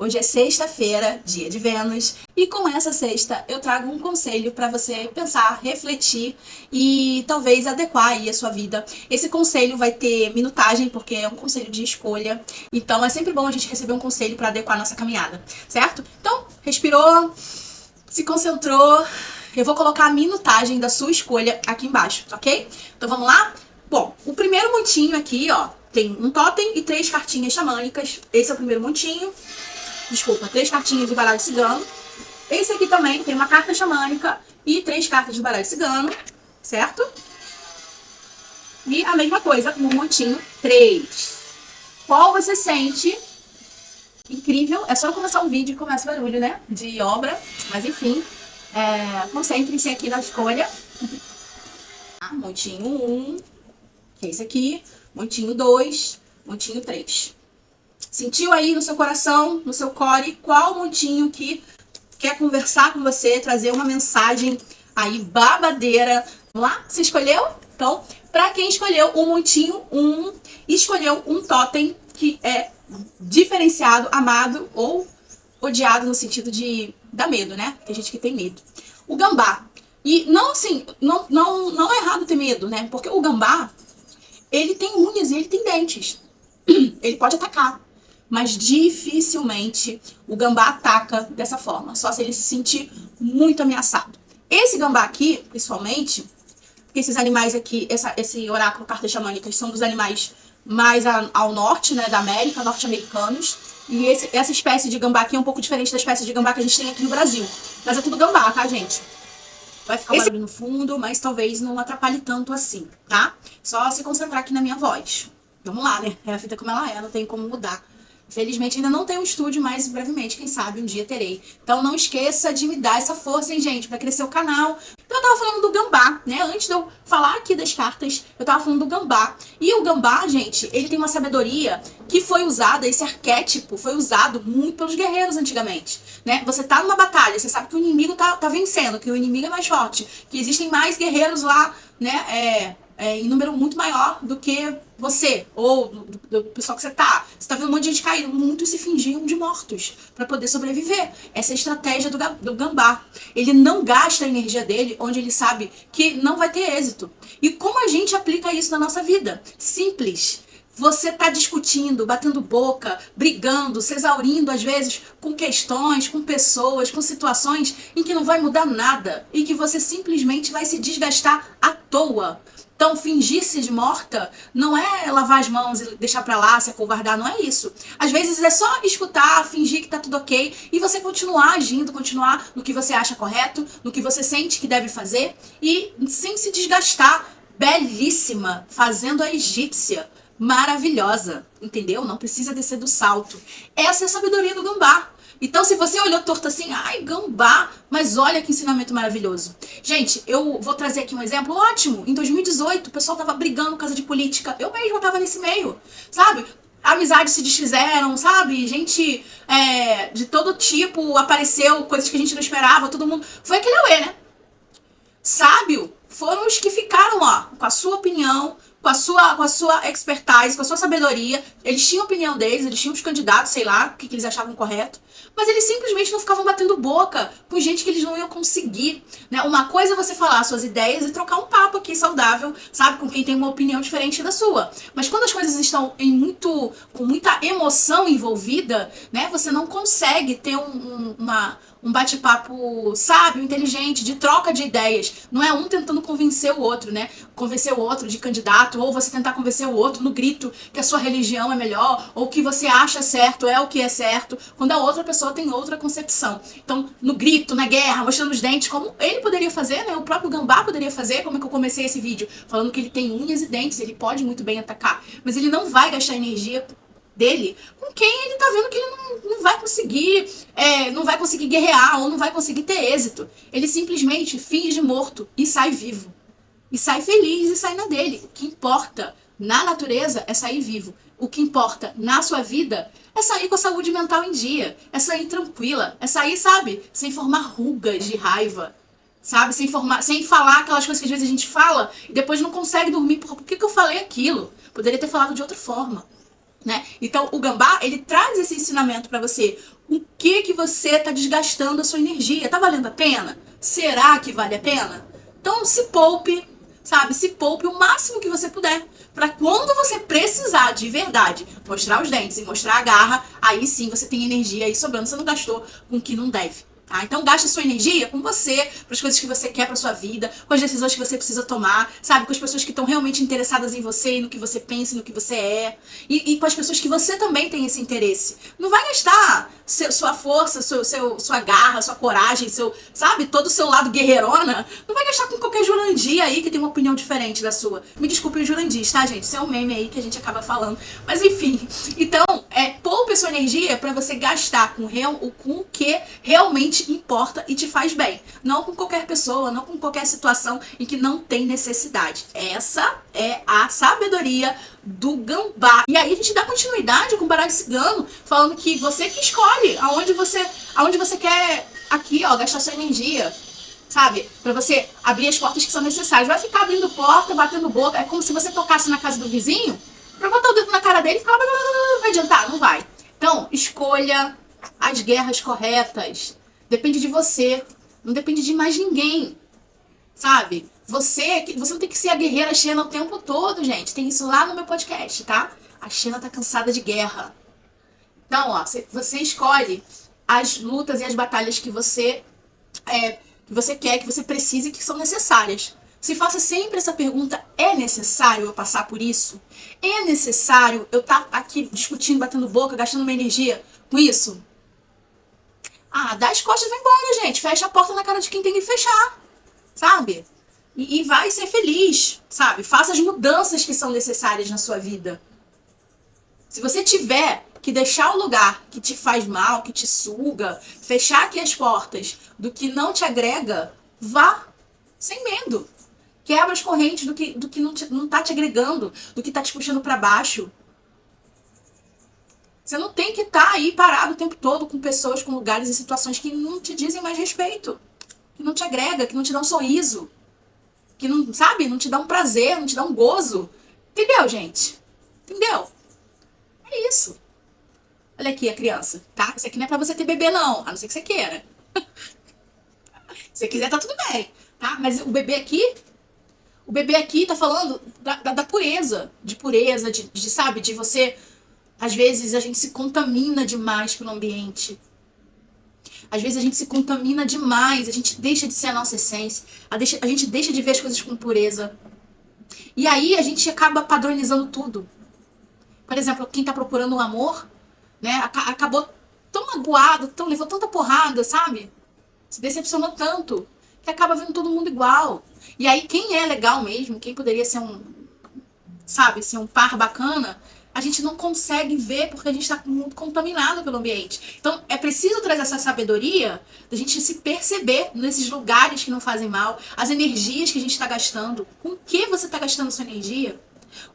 Hoje é sexta-feira, dia de Vênus, e com essa sexta eu trago um conselho para você pensar, refletir e talvez adequar aí a sua vida. Esse conselho vai ter minutagem, porque é um conselho de escolha, então é sempre bom a gente receber um conselho para adequar a nossa caminhada, certo? Então, respirou, se concentrou, eu vou colocar a minutagem da sua escolha aqui embaixo, ok? Então vamos lá? Bom, o primeiro montinho aqui, ó, tem um totem e 3 cartinhas xamânicas. Esse é o primeiro montinho. Desculpa, 3 cartinhas de baralho cigano. Esse aqui também tem uma carta xamânica e 3 cartas de baralho cigano, certo? E a mesma coisa no montinho 3. Qual você sente? Incrível. É só começar um vídeo e começa o barulho, né? De obra. Mas enfim, concentrem-se aqui na escolha. Montinho 1, que é esse aqui. Montinho 2, montinho 3. Sentiu aí no seu coração, no seu core, qual montinho que quer conversar com você, trazer uma mensagem aí babadeira? Vamos lá? Você escolheu? Então, para quem escolheu o montinho 1, escolheu um totem que é diferenciado, amado ou odiado no sentido de dar medo, né? Tem gente que tem medo. O gambá. E não assim, não é errado ter medo, né? Porque o gambá, ele tem unhas e ele tem dentes. Ele pode atacar, mas dificilmente o gambá ataca dessa forma, só se ele se sentir muito ameaçado. Esse gambá aqui, principalmente, porque esses animais aqui, esse oráculo cartas xamânicas são dos animais mais ao norte, né, da América, norte-americanos. E essa espécie de gambá aqui é um pouco diferente da espécie de gambá que a gente tem aqui no Brasil. Mas é tudo gambá, tá, gente? Vai ficar um barulho no fundo, mas talvez não atrapalhe tanto assim, tá? Só se concentrar aqui na minha voz. Vamos lá, né? É a fita como ela é, não tem como mudar. Infelizmente ainda não tenho um estúdio, mas brevemente, quem sabe, um dia terei. Então não esqueça de me dar essa força, hein, gente, pra crescer o canal. Então eu tava falando do gambá, né? Antes de eu falar aqui das cartas, eu tava falando do gambá. E o gambá, gente, ele tem uma sabedoria que foi usada, esse arquétipo foi usado muito pelos guerreiros antigamente, né? Você tá numa batalha, você sabe que o inimigo tá vencendo, que o inimigo é mais forte, que existem mais guerreiros lá, né? Em número muito maior do que você, ou do pessoal que você tá. Você tá vendo um monte de gente caindo, muitos se fingiam de mortos para poder sobreviver. Essa é a estratégia do gambá. Ele não gasta a energia dele onde ele sabe que não vai ter êxito. E como a gente aplica isso na nossa vida? Simples. Você tá discutindo, batendo boca, brigando, se exaurindo às vezes com questões, com pessoas, com situações em que não vai mudar nada e que você simplesmente vai se desgastar à toa. Então, fingir-se de morta não é lavar as mãos e deixar pra lá, se acovardar, não é isso. Às vezes é só escutar, fingir que tá tudo ok e você continuar agindo, continuar no que você acha correto, no que você sente que deve fazer e sem se desgastar. Belíssima, fazendo a egípcia. Maravilhosa, entendeu? Não precisa descer do salto. Essa é a sabedoria do gambá. Então, se você olhou torto assim, ai, gambá, mas olha que ensinamento maravilhoso. Gente, eu vou trazer aqui um exemplo ótimo. Em 2018, o pessoal tava brigando por causa de política. Eu mesma tava nesse meio, sabe? Amizades se desfizeram, sabe? Gente de todo tipo apareceu, coisas que a gente não esperava, todo mundo... Foi aquele auê, né? Sábio foram os que ficaram, ó, com a sua opinião, com a sua expertise, com a sua sabedoria. Eles tinham a opinião deles, eles tinham os candidatos, sei lá, o que eles achavam correto. Mas eles simplesmente não ficavam batendo boca com gente que eles não iam conseguir, né? Uma coisa é você falar suas ideias e trocar um papo aqui saudável, sabe? Com quem tem uma opinião diferente da sua. Mas quando as coisas estão com muita emoção envolvida, né? Você não consegue ter um bate-papo sábio, inteligente, de troca de ideias. Não é um tentando convencer o outro, né? Convencer o outro de candidato, ou você tentar convencer o outro no grito que a sua religião é melhor, ou que você acha certo é o que é certo, quando a outra pessoa tem outra concepção. Então, no grito, na guerra, mostrando os dentes, como ele poderia fazer, né? O próprio gambá poderia fazer, como é que eu comecei esse vídeo, falando que ele tem unhas e dentes, ele pode muito bem atacar, mas ele não vai gastar energia dele com quem ele tá vendo que ele não vai conseguir, não vai conseguir guerrear ou não vai conseguir ter êxito. Ele simplesmente finge morto e sai vivo. E sai feliz e sai na dele. O que importa na natureza é sair vivo. O que importa na sua vida é sair com a saúde mental em dia. É sair tranquila. É sair, sabe, sem formar rugas de raiva. Sabe, sem falar aquelas coisas que às vezes a gente fala e depois não consegue dormir. Por que eu falei aquilo? Poderia ter falado de outra forma. Né? Então o gambá, ele traz esse ensinamento para você. O que você está desgastando a sua energia? Tá valendo a pena? Será que vale a pena? Então se poupe, sabe? Se poupe o máximo que você puder. Para quando você precisar de verdade mostrar os dentes e mostrar a garra, aí sim você tem energia aí sobrando, você não gastou com o que não deve. Tá? Então gaste a sua energia com você, para as coisas que você quer para sua vida, com as decisões que você precisa tomar, sabe? Com as pessoas que estão realmente interessadas em você, no que você pensa, no que você é. E com as pessoas que você também tem esse interesse. Não vai gastar sua força, sua garra, sua coragem, sabe? Todo o seu lado guerreirona. Não vai gastar com qualquer Jurandir aí que tem uma opinião diferente da sua. Me desculpe os Jurandis, tá, gente? Isso é um meme aí que a gente acaba falando. Mas enfim. Então, poupe a sua energia para você gastar com o que realmente importa e te faz bem. Não com qualquer pessoa, não com qualquer situação em que não tem necessidade. Essa é a sabedoria do gambá. E aí a gente dá continuidade com o baralho cigano, falando que você que escolhe aonde você quer aqui, ó, gastar sua energia. Sabe? Pra você abrir as portas que são necessárias. Vai ficar abrindo porta, batendo boca. É como se você tocasse na casa do vizinho pra botar o dedo na cara dele e falar, vai adiantar? Não vai. Então, escolha as guerras corretas. Depende de você. Não depende de mais ninguém. Sabe? Você não tem que ser a guerreira Xena o tempo todo, gente. Tem isso lá no meu podcast, tá? A Xena tá cansada de guerra. Então, ó, você escolhe as lutas e as batalhas que você quer, que você precisa e que são necessárias. Se faça sempre essa pergunta: é necessário eu passar por isso? É necessário eu estar aqui discutindo, batendo boca, gastando minha energia com isso? Ah, dá as costas e vai embora, gente. Fecha a porta na cara de quem tem que fechar, sabe? E vai ser feliz, sabe? Faça as mudanças que são necessárias na sua vida. Se você tiver que deixar o lugar que te faz mal, que te suga, fechar aqui as portas do que não te agrega, vá sem medo. Quebra as correntes do que não tá te agregando, do que tá te puxando para baixo. Você não tem que estar aí parado o tempo todo com pessoas, com lugares e situações que não te dizem mais respeito, que não te agrega, que não te dá um sorriso, que não, sabe, não te dá um prazer, não te dá um gozo. Entendeu, gente? Entendeu? É isso. Olha aqui a criança, tá? Isso aqui não é pra você ter bebê, não. A não ser que você queira. Se você quiser, tá tudo bem, tá? Mas o bebê aqui tá falando da pureza. De pureza, sabe? De você... Às vezes a gente se contamina demais pelo ambiente. Às vezes a gente se contamina demais. A gente deixa de ser a nossa essência. A gente deixa de ver as coisas com pureza. E aí a gente acaba padronizando tudo. Por exemplo, quem tá procurando um amor, né? Acabou tão magoado, levou tanta porrada, sabe? Se decepcionou tanto, que acaba vendo todo mundo igual. E aí quem é legal mesmo, quem poderia ser ser um par bacana, a gente não consegue ver porque a gente está muito contaminado pelo ambiente. Então é preciso trazer essa sabedoria da gente se perceber nesses lugares que não fazem mal, as energias que a gente está gastando. Com que você está gastando sua energia?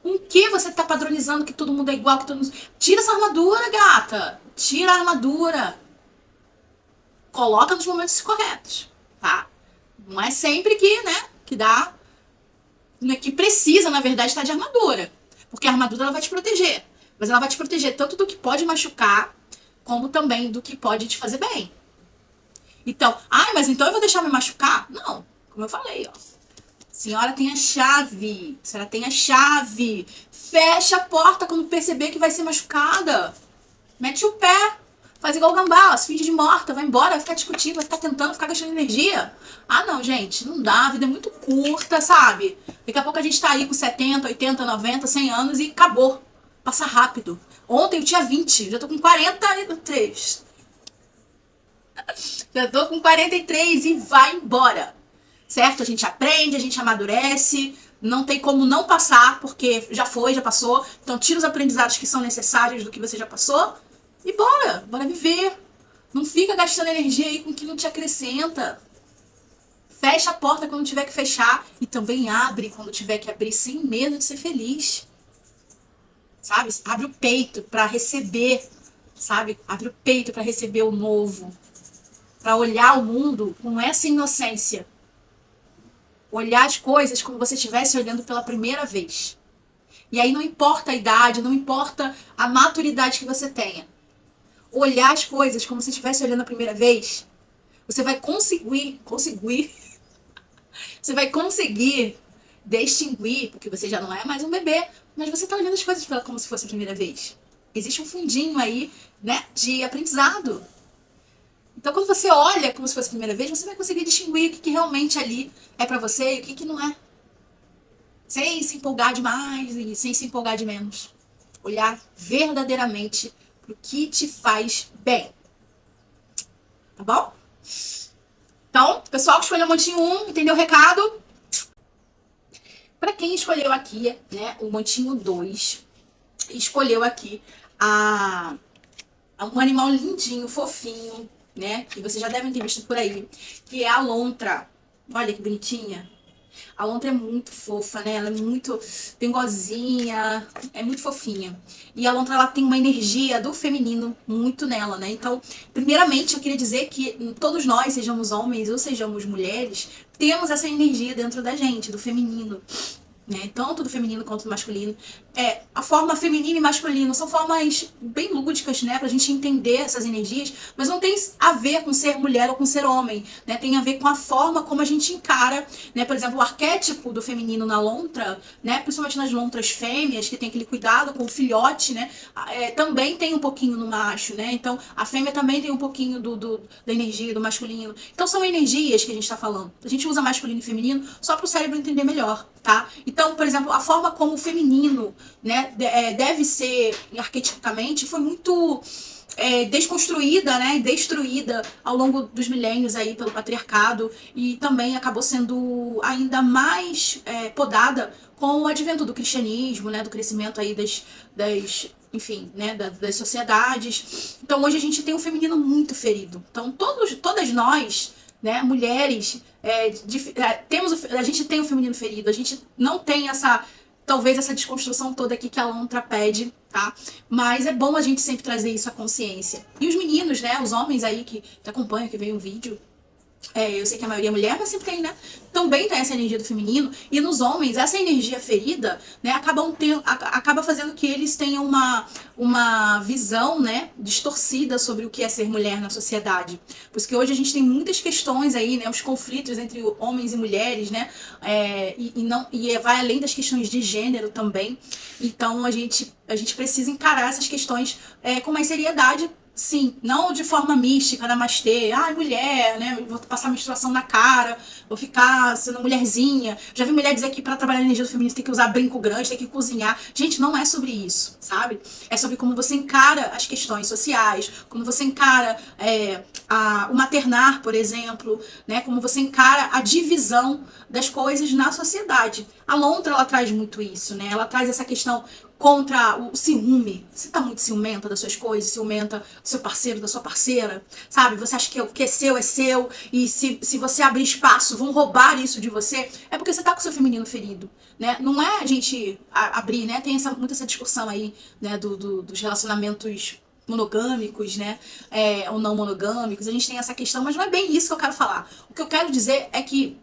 Com que você tá padronizando que todo mundo é igual, que todo mundo... Tira essa armadura, gata. Tira a armadura. Coloca nos momentos corretos, tá? Não é sempre que, né, que dá... que precisa, na verdade, estar de armadura. Porque a armadura, ela vai te proteger. Mas ela vai te proteger tanto do que pode machucar, como também do que pode te fazer bem. Então, mas então eu vou deixar me machucar? Não, como eu falei, ó. Senhora tem a chave. Senhora tem a chave. Fecha a porta quando perceber que vai ser machucada. Mete o pé. Faz igual o gambá, se finge de morta, vai embora, vai ficar discutindo, vai ficar tentando, vai ficar gastando energia. Ah, não, gente, não dá, a vida é muito curta, sabe? Daqui a pouco a gente tá aí com 70, 80, 90, 100 anos e acabou. Passa rápido. Ontem eu tinha 20, já tô com 43. Já tô com 43 e vai embora. Certo? A gente aprende, a gente amadurece, não tem como não passar, porque já foi, já passou. Então tira os aprendizados que são necessários do que você já passou e bora viver. Não fica gastando energia aí com o que não te acrescenta. Fecha a porta quando tiver que fechar e também abre quando tiver que abrir, sem medo de ser feliz. Sabe? Abre o peito para receber, sabe? Abre o peito para receber o novo, para olhar o mundo com essa inocência. Olhar as coisas como você estivesse olhando pela primeira vez. E aí não importa a idade, não importa a maturidade que você tenha. olhar as coisas como se estivesse olhando a primeira vez, você vai você vai conseguir distinguir, porque você já não é mais um bebê, mas você tá olhando as coisas como se fosse a primeira vez. Existe um fundinho aí, né, de aprendizado. Então, quando você olha como se fosse a primeira vez, você vai conseguir distinguir o que realmente ali é pra você e o que não é. Sem se empolgar demais e sem se empolgar de menos. Olhar verdadeiramente pro que te faz bem. Tá bom? Então, pessoal que escolheu o montinho 1, entendeu o recado? Para quem escolheu aqui, né, o montinho 2, escolheu aqui um animal lindinho, fofinho, né, que vocês já devem ter visto por aí, que é a lontra. Olha que bonitinha. A lontra é muito fofa, né? Ela é muito dengozinha, é muito fofinha. E a lontra, ela tem uma energia do feminino muito nela, né? Então, primeiramente, eu queria dizer que todos nós, sejamos homens ou sejamos mulheres, temos essa energia dentro da gente, do feminino. Né? Tanto do feminino quanto do masculino. A forma feminina e masculino são formas bem lúdicas, né, pra gente entender essas energias, mas não tem a ver com ser mulher ou com ser homem, né? Tem a ver com a forma como a gente encara, né? Por exemplo, o arquétipo do feminino na lontra, né, principalmente nas lontras fêmeas, que tem aquele cuidado com o filhote, né, também tem um pouquinho no macho, né? Então, a fêmea também tem um pouquinho da energia do masculino. Então, são energias que a gente tá falando. A gente usa masculino e feminino só pro cérebro entender melhor, tá? Então, por exemplo, a forma como o feminino, né, deve ser arquetipicamente foi muito desconstruída, né, destruída ao longo dos milênios aí pelo patriarcado e também acabou sendo ainda mais podada com o advento do cristianismo, né, do crescimento aí enfim, né, das sociedades. Então hoje a gente tem um feminino muito ferido. Então todas nós, né, mulheres, a gente tem o feminino ferido, a gente não tem talvez essa desconstrução toda aqui que a lontra pede, tá? Mas é bom a gente sempre trazer isso à consciência. E os meninos, né, os homens aí que acompanham, que veem o vídeo, eu sei que a maioria é mulher, mas sempre tem, né? Também tem essa energia do feminino. E nos homens, essa energia ferida, né, acaba fazendo que eles tenham uma visão, né, distorcida sobre o que é ser mulher na sociedade. Por isso que hoje a gente tem muitas questões aí, né, os conflitos entre homens e mulheres, né, e vai além das questões de gênero também. Então a gente precisa encarar essas questões com mais seriedade. Sim, não de forma mística, namastê, mulher, né, vou passar menstruação na cara, vou ficar sendo mulherzinha. Já vi mulher dizer que pra trabalhar na energia do feminismo tem que usar brinco grande, tem que cozinhar. Gente, não é sobre isso, sabe? É sobre como você encara as questões sociais, como você encara o maternar, por exemplo, né, como você encara a divisão das coisas na sociedade. A lontra, ela traz muito isso, né, ela traz essa questão contra o ciúme. Você tá muito ciumenta das suas coisas, ciumenta do seu parceiro, da sua parceira, sabe? Você acha que o que é seu, e se você abrir espaço, vão roubar isso de você, é porque você tá com o seu feminino ferido, né? Não é a gente abrir, né? Tem muita essa discussão aí, né, dos relacionamentos monogâmicos, né, ou não monogâmicos, a gente tem essa questão, mas não é bem isso que eu quero falar. O que eu quero dizer é que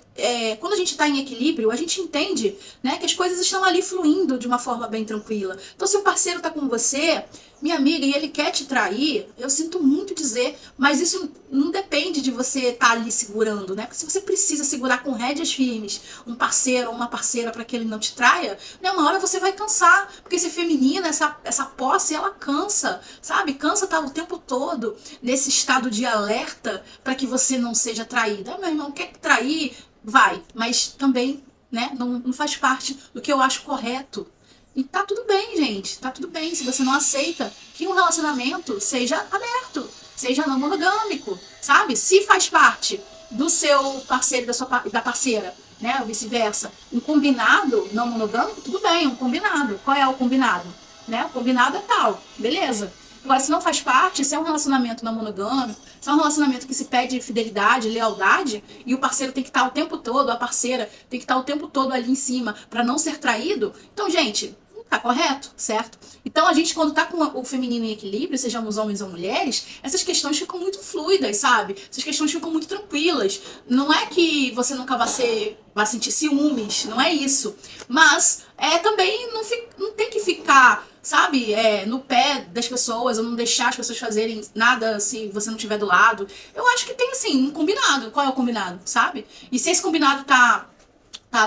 quando a gente está em equilíbrio, a gente entende, né, que as coisas estão ali fluindo de uma forma bem tranquila. Então, se o parceiro está com você, minha amiga, e ele quer te trair, eu sinto muito dizer, mas isso não depende de você estar ali segurando, né? Porque se você precisa segurar com rédeas firmes um parceiro ou uma parceira para que ele não te traia, né, uma hora você vai cansar, porque esse feminino, essa posse, ela cansa, sabe? Cansa estar o tempo todo nesse estado de alerta para que você não seja traída. Meu irmão, quer trair? Vai, mas também, né, não faz parte do que eu acho correto. E tá tudo bem, gente, tá tudo bem se você não aceita que um relacionamento seja aberto, seja não monogâmico, sabe? Se faz parte do seu parceiro e da parceira, né, ou vice-versa, um combinado não monogâmico, tudo bem, um combinado. Qual é o combinado? Né? O combinado é tal, beleza. Agora, se não faz parte, se é um relacionamento não monogâmico, se é um relacionamento que se pede fidelidade, lealdade, e o parceiro tem que estar o tempo todo, a parceira tem que estar o tempo todo ali em cima para não ser traído, então, gente, Tá correto, certo? Então a gente, quando tá com o feminino em equilíbrio, sejamos homens ou mulheres, essas questões ficam muito fluidas, sabe? Essas questões ficam muito tranquilas. Não é que você nunca vai sentir ciúmes, não é isso. Mas também não tem que ficar, sabe, no pé das pessoas, ou não deixar as pessoas fazerem nada se você não estiver do lado. Eu acho que tem, assim, um combinado. Qual é o combinado, sabe? E se esse combinado tá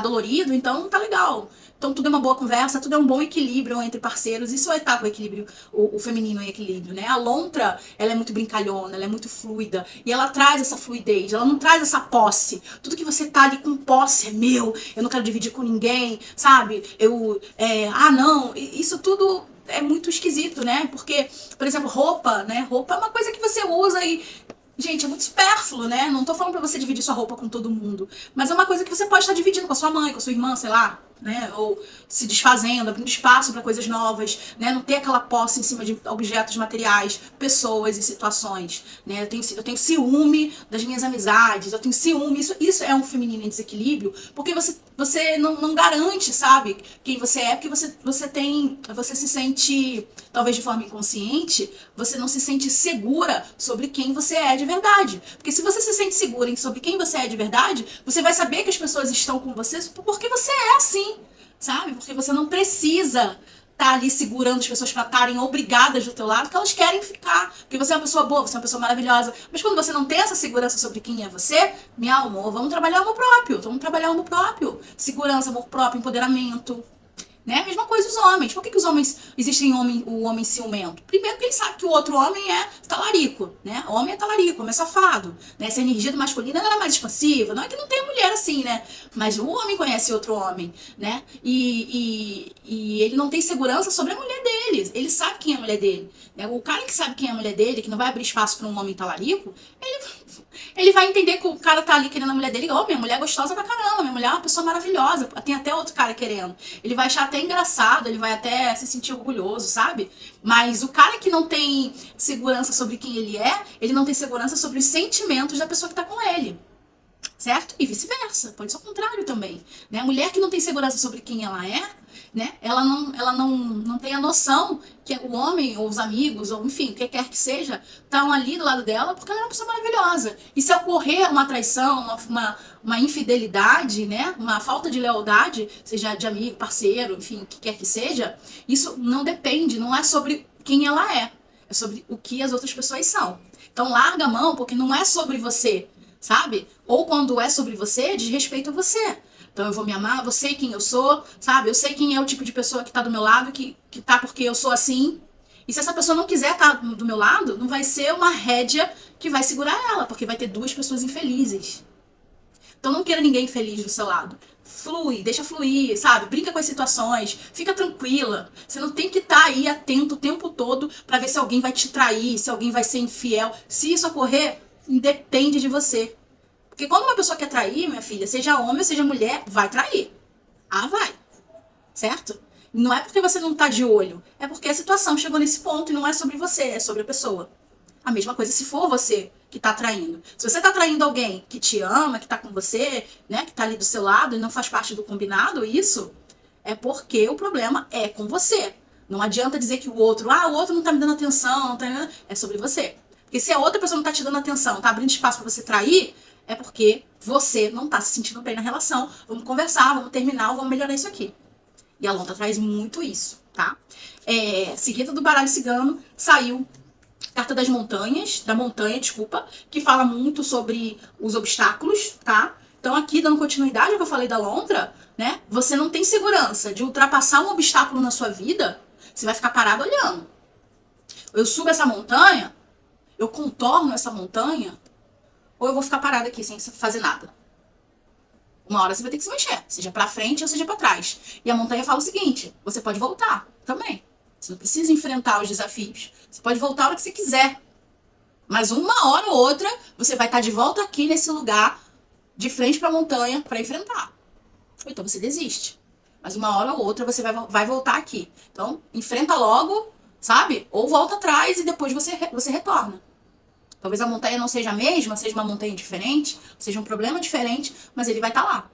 dolorido, então tá legal. Então tudo é uma boa conversa, tudo é um bom equilíbrio entre parceiros. Isso é estar com o equilíbrio, o feminino em equilíbrio, né? A lontra, ela é muito brincalhona, ela é muito fluida. E ela traz essa fluidez, ela não traz essa posse. Tudo que você tá ali com posse é meu, eu não quero dividir com ninguém, sabe? Não, isso tudo é muito esquisito, né? Porque, por exemplo, roupa, né? Roupa é uma coisa que você usa e gente, é muito supérfluo, né? Não tô falando pra você dividir sua roupa com todo mundo. Mas é uma coisa que você pode estar dividindo com a sua mãe, com a sua irmã, sei lá, né? Ou se desfazendo, abrindo espaço para coisas novas, né? Não ter aquela posse em cima de objetos materiais, pessoas e situações, né? Eu tenho ciúme das minhas amizades, eu tenho ciúme. Isso é um feminino em desequilíbrio, porque você não garante, sabe, quem você é, porque você se sente, talvez de forma inconsciente, você não se sente segura sobre quem você é de verdade. Porque se você se sente segura sobre quem você é de verdade, você vai saber que as pessoas estão com você porque você é assim, sabe? Porque você não precisa estar ali segurando as pessoas para estarem obrigadas do teu lado, porque elas querem ficar. Porque você é uma pessoa boa, você é uma pessoa maravilhosa. Mas quando você não tem essa segurança sobre quem é você, meu amor, vamos trabalhar o amor próprio. Vamos trabalhar o amor próprio. Segurança, amor próprio, empoderamento. Né? A mesma coisa os homens. Por que os homens existem o homem ciumento? Primeiro que ele sabe que o outro homem é talarico, né? O homem é talarico, homem é safado, né? Essa energia do masculino ela é mais expansiva. Não é que não tem mulher assim, né? Mas o homem conhece outro homem, né? E ele não tem segurança sobre a mulher dele. Ele sabe quem é a mulher dele. Né? O cara que sabe quem é a mulher dele, que não vai abrir espaço para um homem talarico, ele vai entender que o cara tá ali querendo a mulher dele. Minha mulher é gostosa pra caramba, minha mulher é uma pessoa maravilhosa. Tem até outro cara querendo. Ele vai achar até engraçado, ele vai até se sentir orgulhoso, sabe? Mas o cara que não tem segurança sobre quem ele é, ele não tem segurança sobre os sentimentos da pessoa que tá com ele. Certo? E vice-versa. Pode ser o contrário também. Né? A mulher que não tem segurança sobre quem ela é, né? Ela não tem a noção que o homem, ou os amigos, ou enfim, o que quer que seja, estão ali do lado dela porque ela é uma pessoa maravilhosa. E se ocorrer uma traição, uma infidelidade, né? Uma falta de lealdade, seja de amigo, parceiro, enfim, o que quer que seja, isso não depende, não é sobre quem ela é sobre o que as outras pessoas são. Então larga a mão, porque não é sobre você, sabe? Ou quando é sobre você, diz respeito a você. Então eu vou me amar, eu sei quem eu sou, sabe? Eu sei quem é o tipo de pessoa que tá do meu lado, que tá porque eu sou assim. E se essa pessoa não quiser estar do meu lado, não vai ser uma rédea que vai segurar ela, porque vai ter duas pessoas infelizes. Então não queira ninguém feliz do seu lado. Flui, deixa fluir, sabe? Brinca com as situações, fica tranquila. Você não tem que estar aí atento o tempo todo pra ver se alguém vai te trair, se alguém vai ser infiel. Se isso ocorrer, independe de você. Porque quando uma pessoa quer trair, minha filha, seja homem ou seja mulher, vai trair. Ah, vai. Certo? Não é porque você não tá de olho, é porque a situação chegou nesse ponto e não é sobre você, é sobre a pessoa. A mesma coisa se for você que tá traindo. Se você tá traindo alguém que te ama, que tá com você, né, que tá ali do seu lado e não faz parte do combinado, isso é porque o problema é com você. Não adianta dizer que o outro não tá me dando atenção, não tá me dando... É sobre você. Porque se a outra pessoa não tá te dando atenção, tá abrindo espaço pra você trair, é porque você não tá se sentindo bem na relação. Vamos conversar, vamos terminar, vamos melhorar isso aqui. E a Lonta traz muito isso, tá? Seguida do baralho cigano, saiu Carta da montanha, desculpa, que fala muito sobre os obstáculos, tá? Então aqui, dando continuidade ao que eu falei da lontra, né? Você não tem segurança de ultrapassar um obstáculo na sua vida, você vai ficar parado olhando. Eu subo essa montanha, eu contorno essa montanha, ou eu vou ficar parado aqui sem fazer nada. Uma hora você vai ter que se mexer, seja pra frente ou seja pra trás. E a montanha fala o seguinte, você pode voltar também. Você não precisa enfrentar os desafios. Você pode voltar a hora que você quiser. Mas uma hora ou outra, você vai estar de volta aqui nesse lugar, de frente para a montanha, para enfrentar. Ou então você desiste. Mas uma hora ou outra, você vai voltar aqui. Então, enfrenta logo, sabe? Ou volta atrás e depois você retorna. Talvez a montanha não seja a mesma, seja uma montanha diferente, seja um problema diferente, mas ele vai estar lá.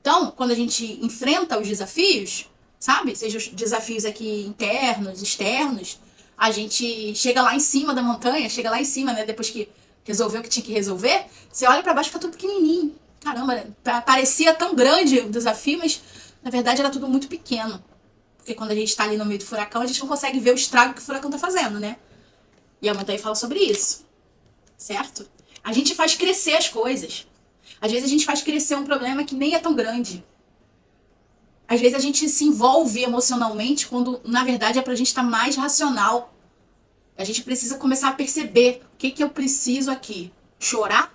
Então, quando a gente enfrenta os desafios, sabe? Sejam os desafios aqui internos, externos. A gente chega lá em cima da montanha, chega lá em cima, né? Depois que resolveu o que tinha que resolver, você olha pra baixo e fica tudo pequenininho. Caramba, né? Parecia tão grande o desafio, mas na verdade era tudo muito pequeno. Porque quando a gente tá ali no meio do furacão, a gente não consegue ver o estrago que o furacão tá fazendo, né? E a montanha fala sobre isso, certo? A gente faz crescer as coisas. Às vezes a gente faz crescer um problema que nem é tão grande. Às vezes a gente se envolve emocionalmente quando, na verdade, é pra gente estar mais racional. A gente precisa começar a perceber o que eu preciso aqui. Chorar?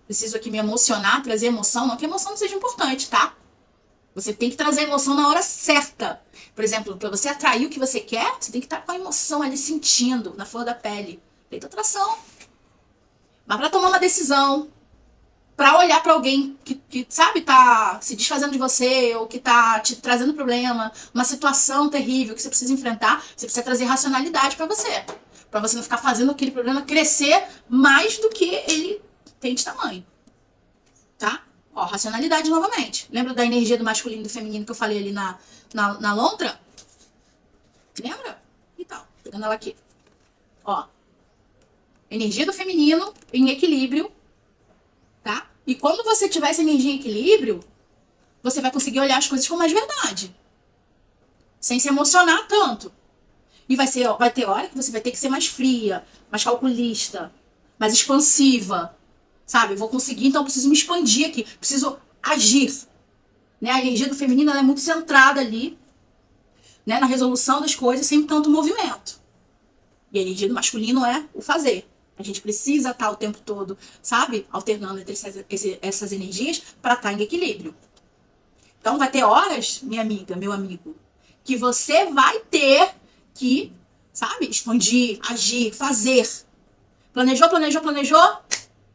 Preciso aqui me emocionar, trazer emoção? Não que a emoção não seja importante, tá? Você tem que trazer emoção na hora certa. Por exemplo, para você atrair o que você quer, você tem que estar com a emoção ali sentindo, na flor da pele. Lei da atração. Mas para tomar uma decisão, para olhar para alguém que, sabe, tá se desfazendo de você, ou que tá te trazendo problema, uma situação terrível que você precisa enfrentar, você precisa trazer racionalidade para você. Para você não ficar fazendo aquele problema crescer mais do que ele tem de tamanho. Tá? Ó, racionalidade novamente. Lembra da energia do masculino e do feminino que eu falei ali na lontra? Lembra? Então, pegando ela aqui. Ó. Energia do feminino em equilíbrio, tá? E quando você tiver essa energia em equilíbrio, você vai conseguir olhar as coisas com mais verdade. Sem se emocionar tanto. E vai ter hora que você vai ter que ser mais fria, mais calculista, mais expansiva. Sabe? Eu vou conseguir, então eu preciso me expandir aqui. Preciso agir. Né? A energia do feminino ela é muito centrada ali, né? Na resolução das coisas, sem tanto movimento. E a energia do masculino é o fazer. A gente precisa estar o tempo todo, sabe? Alternando entre essas energias para estar em equilíbrio. Então vai ter horas, minha amiga, meu amigo, que você vai ter que, sabe? Expandir, agir, fazer. Planejou, planejou, planejou.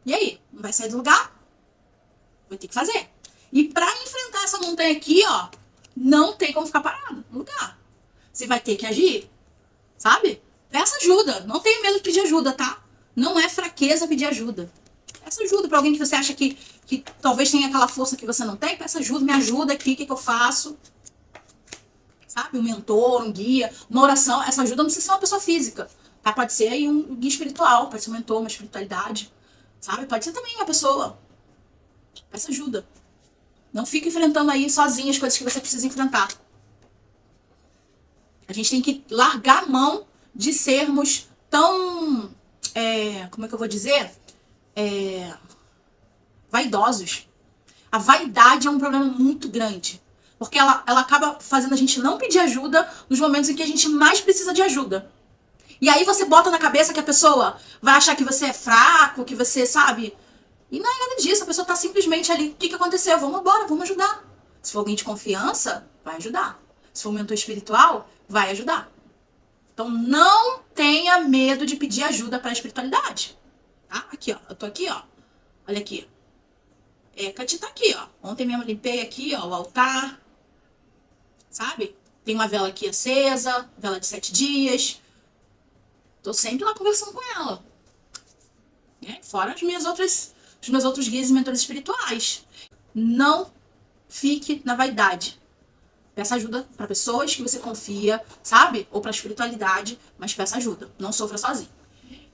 E aí? Não vai sair do lugar? Vai ter que fazer. E pra enfrentar essa montanha aqui, ó, não tem como ficar parado no lugar. Você vai ter que agir, sabe? Peça ajuda. Não tenha medo de pedir ajuda, tá? Não é fraqueza pedir ajuda. Peça ajuda pra alguém que você acha que talvez tenha aquela força que você não tem. Peça ajuda, me ajuda aqui, o que eu faço? Sabe? Um mentor, um guia, uma oração. Essa ajuda não precisa ser uma pessoa física, tá? Pode ser aí um guia espiritual, pode ser um mentor, uma espiritualidade. Sabe? Pode ser também uma pessoa. Peça ajuda. Não fica enfrentando aí sozinho as coisas que você precisa enfrentar. A gente tem que largar a mão de sermos tão... como é que eu vou dizer? Vaidosos. A vaidade é um problema muito grande. Porque ela acaba fazendo a gente não pedir ajuda nos momentos em que a gente mais precisa de ajuda. E aí você bota na cabeça que a pessoa vai achar que você é fraco, que você, sabe? E não é nada disso, a pessoa tá simplesmente ali, o que aconteceu? Vamos embora, vamos ajudar. Se for alguém de confiança, vai ajudar. Se for um mentor espiritual, vai ajudar. Então não tenha medo de pedir ajuda para a espiritualidade. Tá? Aqui, ó, eu tô aqui, ó. Olha aqui. Hecate tá aqui, ó. Ontem mesmo limpei aqui, ó, o altar. Sabe? Tem uma vela aqui acesa, vela de 7 dias. Tô sempre lá conversando com ela. Fora os meus outros guias e mentores espirituais. Não fique na vaidade. Peça ajuda para pessoas que você confia, sabe? Ou para a espiritualidade, mas peça ajuda. Não sofra sozinho.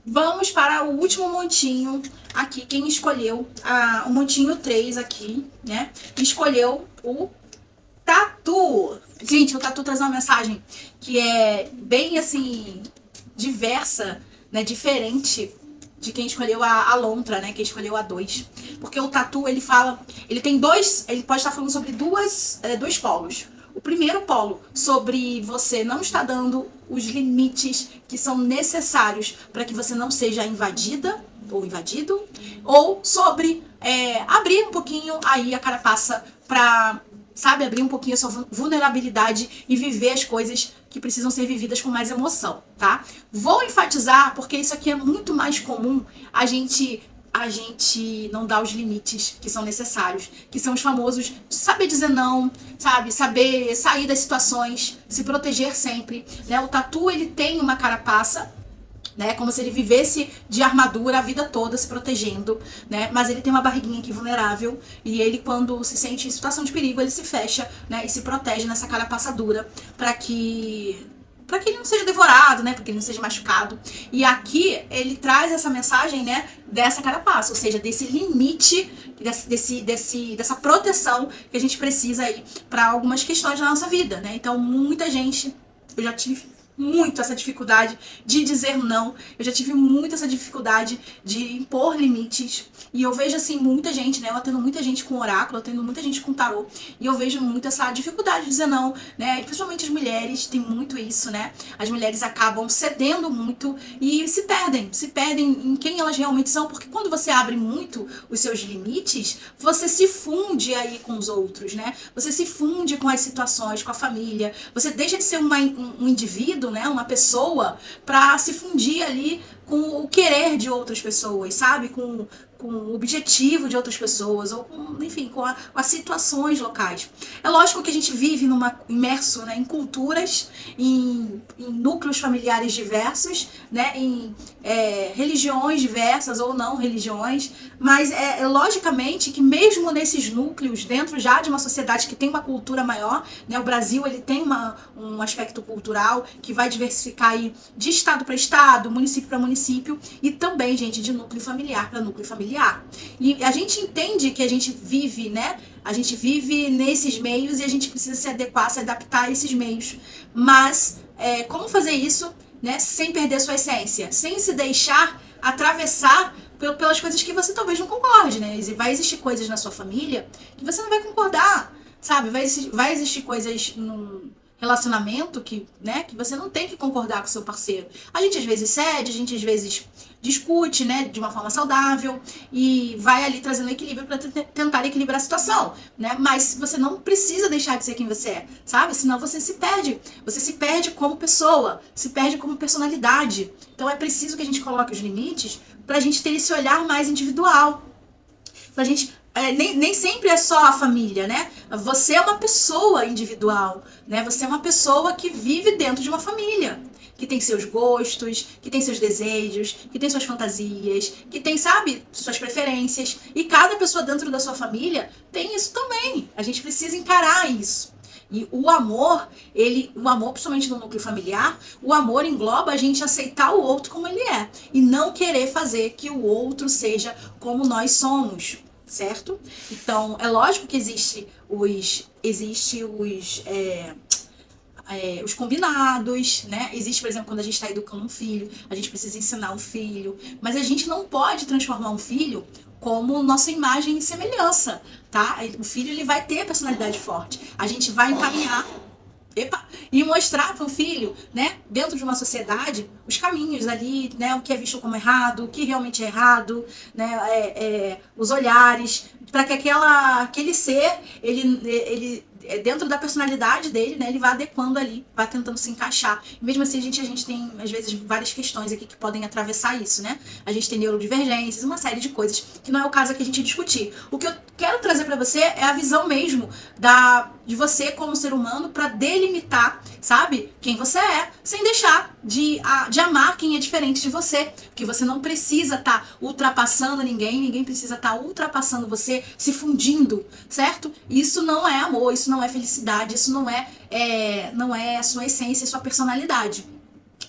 Vamos para o último montinho aqui. Quem escolheu o montinho 3 aqui, né? Escolheu o Tatu. Gente, o Tatu traz uma mensagem que é bem, assim, diversa, né? Diferente de quem escolheu a lontra, né? Quem escolheu a 2. Porque o Tatu, ele fala... Ele tem dois... Ele pode estar falando sobre dois polos. O primeiro polo, sobre você não estar dando os limites que são necessários para que você não seja invadida ou invadido. Ou sobre abrir um pouquinho aí a carapaça para, sabe, abrir um pouquinho a sua vulnerabilidade e viver as coisas que precisam ser vividas com mais emoção, tá? Vou enfatizar, porque isso aqui é muito mais comum, a gente não dá os limites que são necessários, que são os famosos saber dizer não, sabe? Saber sair das situações, se proteger sempre, né? O Tatu, ele tem uma carapaça né? Como se ele vivesse de armadura a vida toda se protegendo, né? Mas ele tem uma barriguinha aqui vulnerável e ele, quando se sente em situação de perigo, ele se fecha, né? E se protege nessa carapaça dura para que ele não seja devorado, né? Para que ele não seja machucado. E aqui ele traz essa mensagem, né? Dessa carapaça, ou seja, desse limite, dessa proteção que a gente precisa aí para algumas questões da nossa vida, né? Então, muita gente, eu já tive muito essa dificuldade de dizer não, eu já tive muito essa dificuldade de impor limites, e eu vejo assim muita gente, né, eu atendo muita gente com oráculo, eu atendo muita gente com tarô, e eu vejo muito essa dificuldade de dizer não, né, e principalmente as mulheres, tem muito isso, né, as mulheres acabam cedendo muito e se perdem em quem elas realmente são, porque quando você abre muito os seus limites, você se funde aí com os outros, né, você se funde com as situações, com a família, você deixa de ser um indivíduo, né, uma pessoa, para se fundir ali com o querer de outras pessoas, sabe? Com o objetivo de outras pessoas, ou com, enfim, com as situações locais. É lógico que a gente vive imerso, né, em culturas, em núcleos familiares diversos, né, em religiões diversas ou não religiões, mas logicamente que mesmo nesses núcleos, dentro já de uma sociedade que tem uma cultura maior, né, o Brasil ele tem um aspecto cultural que vai diversificar aí de estado para estado, município para município, e também, gente, de núcleo familiar para núcleo familiar. E a gente entende que a gente vive, né? A gente vive nesses meios e a gente precisa se adequar, se adaptar a esses meios. Mas como fazer isso, né, sem perder sua essência? Sem se deixar atravessar pelas coisas que você talvez não concorde, né? Vai existir coisas na sua família que você não vai concordar, sabe? Vai existir coisas num relacionamento que, né, que você não tem que concordar com o seu parceiro. A gente às vezes cede, a gente às vezes discute, né, de uma forma saudável e vai ali trazendo equilíbrio para tentar equilibrar a situação, né? Mas você não precisa deixar de ser quem você é, sabe? Senão você se perde. Você se perde como pessoa, se perde como personalidade. Então é preciso que a gente coloque os limites pra gente ter esse olhar mais individual. Pra gente nem sempre é só a família, né? Você é uma pessoa individual, né? Você é uma pessoa que vive dentro de uma família, que tem seus gostos, que tem seus desejos, que tem suas fantasias, que tem, sabe, suas preferências. E cada pessoa dentro da sua família tem isso também. A gente precisa encarar isso. E o amor, principalmente no núcleo familiar, o amor engloba a gente aceitar o outro como ele é. E não querer fazer que o outro seja como nós somos. Certo? Então, é lógico que existe os combinados, né? Existe, por exemplo, quando a gente está educando um filho, a gente precisa ensinar o filho, mas a gente não pode transformar um filho como nossa imagem e semelhança, tá? O filho, ele vai ter personalidade forte. A gente vai encaminhar e mostrar para o filho, né, dentro de uma sociedade, os caminhos ali, né, o que é visto como errado, o que realmente é errado, né, os olhares, para que aquele ser, ele dentro da personalidade dele, né, ele vai adequando ali, vai tentando se encaixar. E mesmo assim, a gente tem, às vezes, várias questões aqui que podem atravessar isso, né? A gente tem neurodivergências, uma série de coisas, que não é o caso aqui a gente discutir. O que eu quero trazer para você é a visão mesmo de você como ser humano para delimitar, sabe, quem você é, sem deixar de amar quem é diferente de você. Porque você não precisa estar ultrapassando ninguém precisa estar ultrapassando você, se fundindo, certo? Isso não é amor, isso não é felicidade, isso não é a sua essência, a sua personalidade.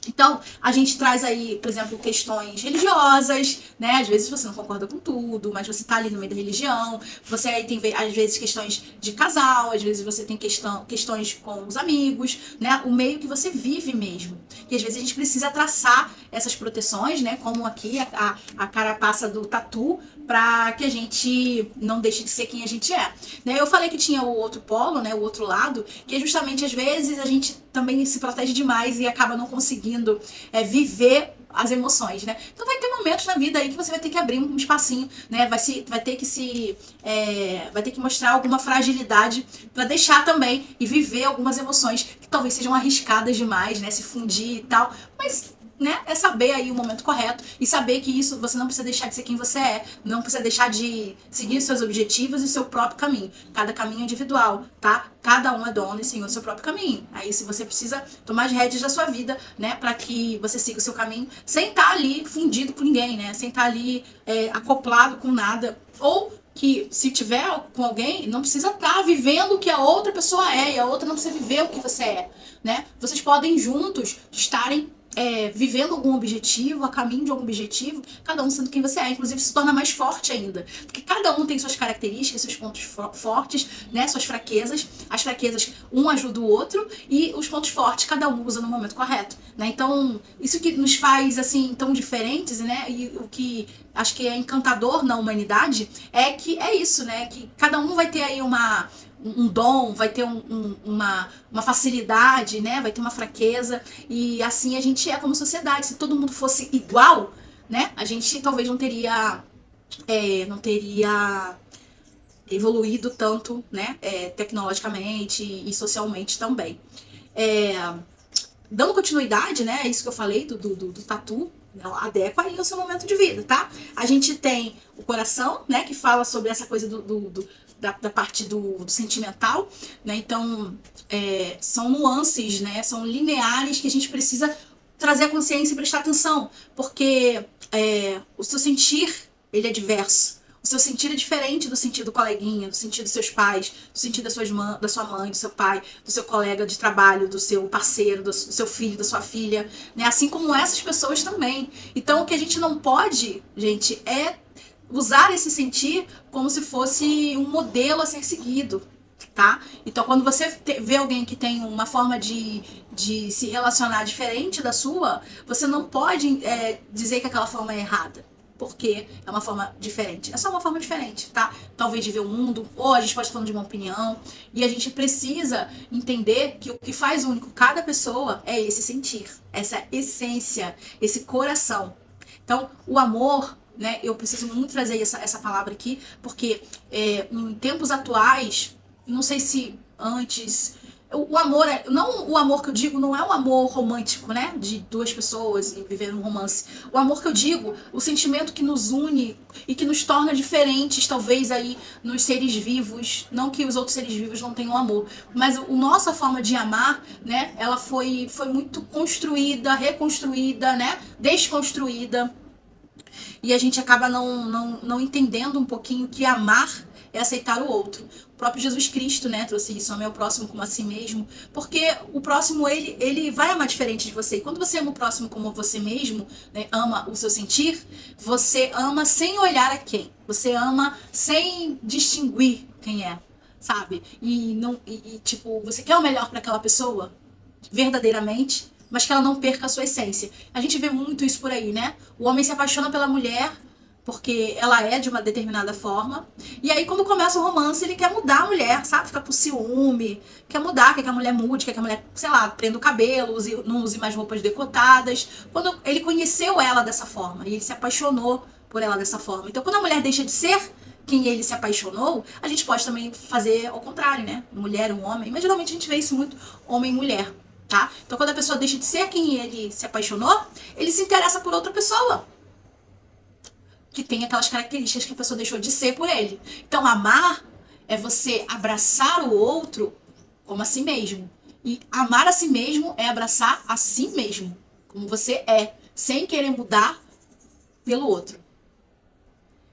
Então, a gente traz aí, por exemplo, questões religiosas, né? Às vezes você não concorda com tudo, mas você tá ali no meio da religião. Você aí tem, às vezes, questões de casal, às vezes você tem questões com os amigos, né? O meio que você vive mesmo. E às vezes a gente precisa traçar essas proteções, né? Como aqui a carapaça do tatu, para que a gente não deixe de ser quem a gente é. Né? Eu falei que tinha o outro polo, né? O outro lado, que é justamente, às vezes, a gente também se protege demais e acaba não conseguindo viver as emoções, né? Então vai ter momentos na vida aí que você vai ter que abrir um espacinho, né? Vai ter que mostrar alguma fragilidade para deixar também e viver algumas emoções que talvez sejam arriscadas demais, né? Se fundir e tal, mas né, é saber aí o momento correto e saber que isso você não precisa deixar de ser quem você é, não precisa deixar de seguir os seus objetivos e seu próprio caminho. Cada caminho é individual, tá? Cada um é dono e senhor do seu próprio caminho. Aí se você precisa tomar as rédeas da sua vida, né, para que você siga o seu caminho sem estar ali fundido com ninguém, né, sem estar ali acoplado com nada, ou que se tiver com alguém, não precisa estar vivendo o que a outra pessoa é e a outra não precisa viver o que você é, né? Vocês podem juntos estarem vivendo algum objetivo, a caminho de algum objetivo, cada um sendo quem você é. Inclusive se torna mais forte ainda, porque cada um tem suas características, seus pontos fortes, né, suas fraquezas. As fraquezas um ajuda o outro e os pontos fortes cada um usa no momento correto, né? Então isso que nos faz assim tão diferentes, né? E o que acho que é encantador na humanidade é que é isso, né? Que cada um vai ter aí um dom, vai ter uma facilidade, né? Vai ter uma fraqueza. E assim a gente é como sociedade. Se todo mundo fosse igual, né? A gente talvez não teria evoluído tanto, né? Tecnologicamente e socialmente também. Dando continuidade, né? É isso que eu falei do tatu. Adequa aí ao seu momento de vida, tá? A gente tem o coração, né? Que fala sobre essa coisa da parte do sentimental, né? Então, são nuances, né? São lineares que a gente precisa trazer a consciência e prestar atenção, porque o seu sentir, ele é diverso. O seu sentir é diferente do sentir do coleguinha, do sentir dos seus pais, do sentir da sua mãe, do seu pai, do seu colega de trabalho, do seu parceiro, do seu filho, da sua filha, né? Assim como essas pessoas também. Então, o que a gente não pode, gente, é usar esse sentir como se fosse um modelo a ser seguido, tá? Então, quando você vê alguém que tem uma forma de se relacionar diferente da sua, você não pode dizer que aquela forma é errada, porque é uma forma diferente. É só uma forma diferente, tá? Talvez de ver o mundo, ou a gente pode estar falando de uma opinião, e a gente precisa entender que o que faz único cada pessoa é esse sentir, essa essência, esse coração. Então, o amor, né, eu preciso muito trazer essa palavra aqui, porque em tempos atuais, não sei se antes, o amor não o amor que eu digo não é o amor romântico, né, de duas pessoas e viver um romance. O amor que eu digo, o sentimento que nos une e que nos torna diferentes, talvez aí nos seres vivos, não que os outros seres vivos não tenham amor, mas a nossa forma de amar, né, ela foi muito construída, reconstruída, né, desconstruída. E a gente acaba não entendendo um pouquinho que amar é aceitar o outro. O próprio Jesus Cristo, né, trouxe isso, ame ao próximo como a si mesmo, porque o próximo, ele vai amar diferente de você. E quando você ama o próximo como você mesmo, né, ama o seu sentir, você ama sem olhar a quem. Você ama sem distinguir quem é, sabe? Tipo, você quer o melhor para aquela pessoa, verdadeiramente, mas que ela não perca a sua essência. A gente vê muito isso por aí, né? O homem se apaixona pela mulher porque ela é de uma determinada forma. E aí, quando começa o romance, ele quer mudar a mulher, sabe? Fica por ciúme, quer mudar, quer que a mulher mude, quer que a mulher, sei lá, prenda o cabelo, não use mais roupas decotadas. Quando ele conheceu ela dessa forma, e ele se apaixonou por ela dessa forma. Então, quando a mulher deixa de ser quem ele se apaixonou, a gente pode também fazer ao contrário, né? Mulher, um homem. Mas geralmente a gente vê isso muito homem e mulher, tá? Então, quando a pessoa deixa de ser quem ele se apaixonou, ele se interessa por outra pessoa que tem aquelas características que a pessoa deixou de ser por ele. Então, amar é você abraçar o outro como a si mesmo. E amar a si mesmo é abraçar a si mesmo, como você é, sem querer mudar pelo outro.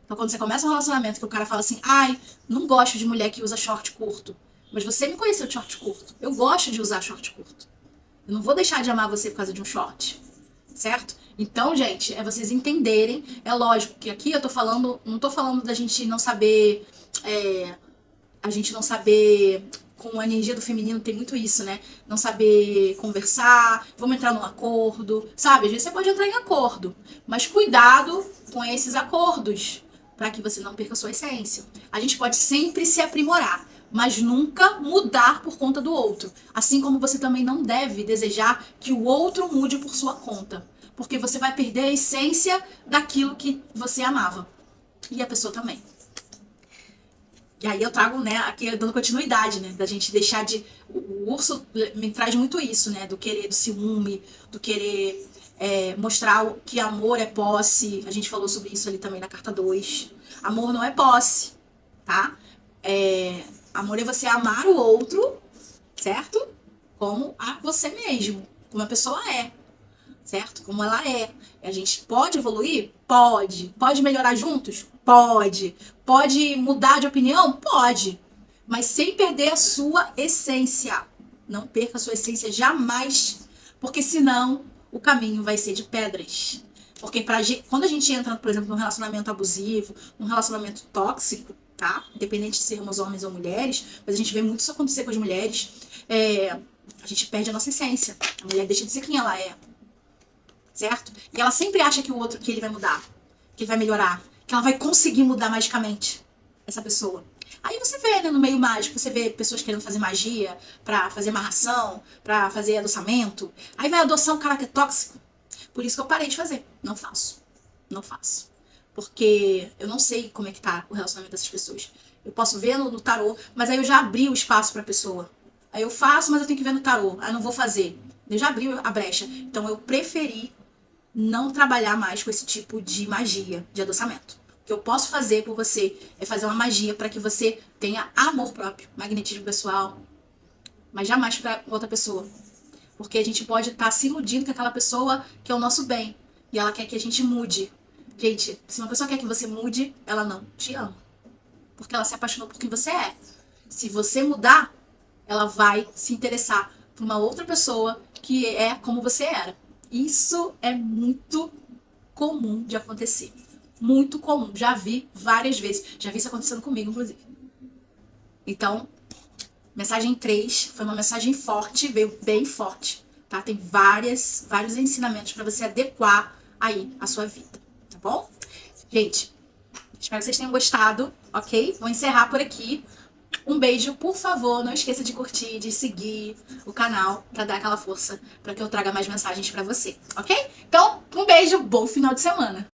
Então, quando você começa um relacionamento que o cara fala assim, ai, não gosto de mulher que usa short curto, mas você me conheceu de short curto. Eu gosto de usar short curto. Eu não vou deixar de amar você por causa de um short, certo? Então, gente, é vocês entenderem. É lógico que aqui eu tô falando, não tô falando da gente não saber, com a energia do feminino tem muito isso, né? Não saber conversar, vamos entrar num acordo, sabe? Às vezes você pode entrar em acordo, mas cuidado com esses acordos, para que você não perca a sua essência. A gente pode sempre se aprimorar, mas nunca mudar por conta do outro. Assim como você também não deve desejar que o outro mude por sua conta, porque você vai perder a essência daquilo que você amava. E a pessoa também. E aí eu trago, né, aqui dando continuidade, né, da gente deixar de... O urso me traz muito isso, né, do querer, do ciúme, do querer mostrar que amor é posse. A gente falou sobre isso ali também na carta 2. Amor não é posse, tá? Amor é você amar o outro, certo? Como a você mesmo, como a pessoa é, certo? Como ela é. A gente pode evoluir? Pode. Pode melhorar juntos? Pode. Pode mudar de opinião? Pode. Mas sem perder a sua essência. Não perca a sua essência jamais, porque senão o caminho vai ser de pedras. Porque quando a gente entra, por exemplo, num relacionamento abusivo, num relacionamento tóxico, tá? Independente de sermos homens ou mulheres, mas a gente vê muito isso acontecer com as mulheres, a gente perde a nossa essência. A mulher deixa de ser quem ela é, certo? E ela sempre acha que que ele vai mudar, que ele vai melhorar, que ela vai conseguir mudar magicamente essa pessoa. Aí você vê, né, no meio mágico, você vê pessoas querendo fazer magia, pra fazer amarração, pra fazer adoçamento. Aí vai adoçar um cara que é tóxico. Por isso que eu parei de fazer. Não faço. Não faço. Porque eu não sei como é que tá o relacionamento dessas pessoas. Eu posso ver no tarô, mas aí eu já abri o espaço pra pessoa. Aí eu faço, mas eu tenho que ver no tarô. Aí eu não vou fazer. Eu já abri a brecha. Então eu preferi não trabalhar mais com esse tipo de magia, de adoçamento. O que eu posso fazer por você é fazer uma magia para que você tenha amor próprio, magnetismo pessoal, mas jamais para outra pessoa. Porque a gente pode estar se iludindo com aquela pessoa que é o nosso bem e ela quer que a gente mude. Gente, se uma pessoa quer que você mude, ela não te ama. Porque ela se apaixonou por quem você é. Se você mudar, ela vai se interessar por uma outra pessoa que é como você era. Isso é muito comum de acontecer. Muito comum. Já vi várias vezes. Já vi isso acontecendo comigo, inclusive. Então, mensagem 3 foi uma mensagem forte, veio bem forte, tá? Tem vários ensinamentos para você adequar aí a sua vida, tá bom? Gente, espero que vocês tenham gostado, ok? Vou encerrar por aqui. Um beijo, por favor, não esqueça de curtir, de seguir o canal pra dar aquela força pra que eu traga mais mensagens pra você, ok? Então, um beijo, bom final de semana!